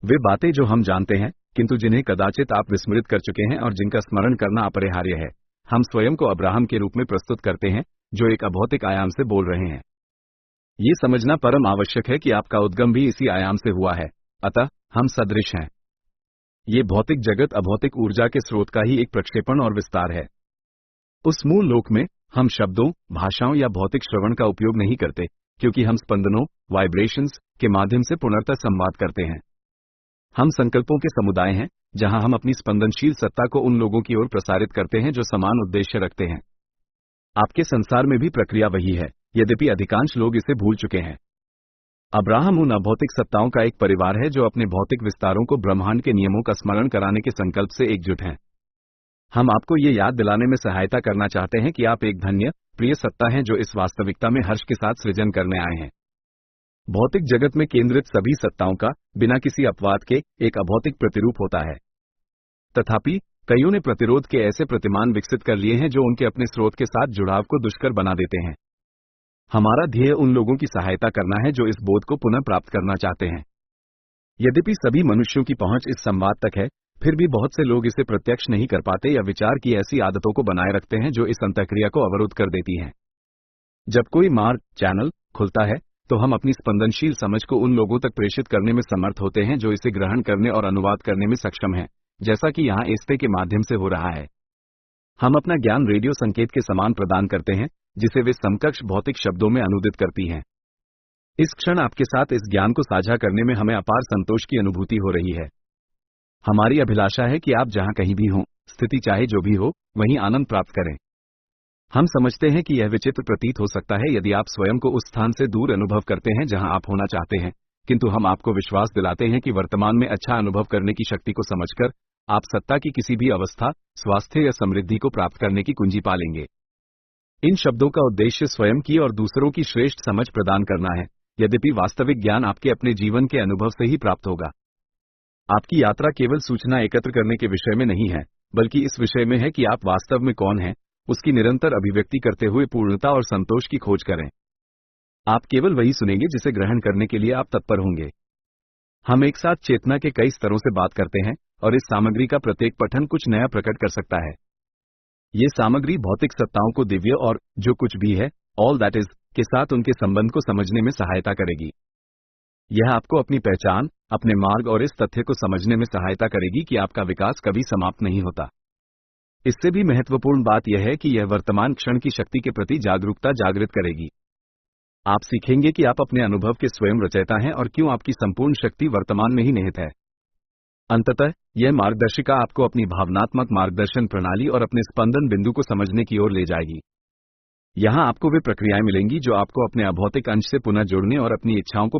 वे बातें जो हम जानते हैं, किंतु जिन्हें कदाचित आप विस्मृत कर चुके हैं और जिनका स्मरण करना अपरिहार्य है। हम स्वयं को अब्राहम के रूप में प्रस्तुत करते हैं, जो एक अभौतिक आयाम से बोल रहे हैं। ये समझना परम आवश्यक है कि आपका उद्गम भी इसी आयाम से हुआ है, अतः हम सदृश हैं। ये भौतिक जगत अभौतिक ऊर्जा के स्रोत का ही एक प्रक्षेपण और विस्तार है। उस मूल लोक में हम शब्दों, भाषाओं या भौतिक श्रवण का उपयोग नहीं करते, क्योंकि हम स्पंदनों, वाइब्रेशंस के माध्यम से पुनर्तः संवाद करते हैं। हम संकल्पों के समुदाय हैं, जहां हम अपनी स्पंदनशील सत्ता को उन लोगों की ओर प्रसारित करते हैं जो समान उद्देश्य रखते हैं। आपके संसार में भी प्रक्रिया वही है, यद्यपि अधिकांश लोग इसे भूल चुके हैं। अब्राहम उन अभौतिक सत्ताओं का एक परिवार है जो अपने भौतिक विस्तारों को ब्रह्मांड के नियमों का स्मरण कराने के संकल्प से एकजुट हैं। हम आपको ये याद दिलाने में सहायता करना चाहते हैं कि आप एक धन्य, प्रिय सत्ता हैं जो इस वास्तविकता में हर्ष के साथ सृजन करने आए हैं। भौतिक जगत में केंद्रित सभी सत्ताओं का, बिना किसी अपवाद के, एक अभौतिक प्रतिरूप होता है। तथापि कईयों ने प्रतिरोध के ऐसे प्रतिमान विकसित कर लिए हैं जो उनके अपने स्रोत के साथ जुड़ाव को दुष्कर बना देते हैं। हमारा ध्येय उन लोगों की सहायता करना है जो इस बोध को पुनः प्राप्त करना चाहते हैं। यद्यपि सभी मनुष्यों की पहुंच इस संवाद तक है, फिर भी बहुत से लोग इसे प्रत्यक्ष नहीं कर पाते या विचार की ऐसी आदतों को बनाए रखते हैं जो इस अंतःक्रिया को अवरुद्ध कर देती हैं। जब कोई मार्ग, चैनल खुलता है, तो हम अपनी स्पंदनशील समझ को उन लोगों तक प्रेषित करने में समर्थ होते हैं जो इसे ग्रहण करने और अनुवाद करने में सक्षम हैं, जैसा कि यहाँ एस्ते के माध्यम से हो रहा है। हम अपना ज्ञान रेडियो संकेत के समान प्रदान करते हैं, जिसे वे समकक्ष भौतिक शब्दों में अनुदित करती हैं। इस क्षण आपके साथ इस ज्ञान को साझा करने में हमें अपार संतोष की अनुभूति हो रही है। हमारी अभिलाषा है कि आप जहां कहीं भी हों, स्थिति चाहे जो भी हो, वहीं आनंद प्राप्त करें। हम समझते हैं कि यह विचित्र प्रतीत हो सकता है यदि आप स्वयं को उस स्थान से दूर अनुभव करते हैं जहां आप होना चाहते हैं, किंतु हम आपको विश्वास दिलाते हैं कि वर्तमान में अच्छा अनुभव करने की शक्ति को समझकर आप सत्ता की किसी भी अवस्था, स्वास्थ्य या समृद्धि को प्राप्त करने की कुंजी पालेंगे। इन शब्दों का उद्देश्य स्वयं की और दूसरों की श्रेष्ठ समझ प्रदान करना है, यद्यपि वास्तविक ज्ञान आपके अपने जीवन के अनुभव से ही प्राप्त होगा। आपकी यात्रा केवल सूचना एकत्र करने के विषय में नहीं है, बल्कि इस विषय में है कि आप वास्तव में कौन हैं, उसकी निरंतर अभिव्यक्ति करते हुए पूर्णता और संतोष की खोज करें। आप केवल वही सुनेंगे जिसे ग्रहण करने के लिए आप तत्पर होंगे। हम एक साथ चेतना के कई स्तरों से बात करते हैं, और इस सामग्री का प्रत्येक पठन कुछ नया प्रकट कर सकता है। ये सामग्री भौतिक सत्ताओं को दिव्य और जो कुछ भी है, ऑल दैट इज, के साथ उनके संबंध को समझने में सहायता करेगी। यह आपको अपनी पहचान, अपने मार्ग और इस तथ्य को समझने में सहायता करेगी कि आपका विकास कभी समाप्त नहीं होता। इससे भी महत्वपूर्ण बात यह है कि यह वर्तमान क्षण की शक्ति के प्रति जागरूकता जागृत करेगी। आप सीखेंगे कि आप अपने अनुभव के स्वयं रचयिता हैं और क्यों आपकी संपूर्ण शक्ति वर्तमान में ही निहित है। अंततः यह मार्गदर्शिका आपको अपनी भावनात्मक मार्गदर्शन प्रणाली और अपने स्पंदन बिंदु को समझने की ओर ले जाएगी। यहाँ आपको वे प्रक्रियाएं मिलेंगी जो आपको अपने अभौतिक अंश से पुनः जुड़ने और अपनी इच्छाओं को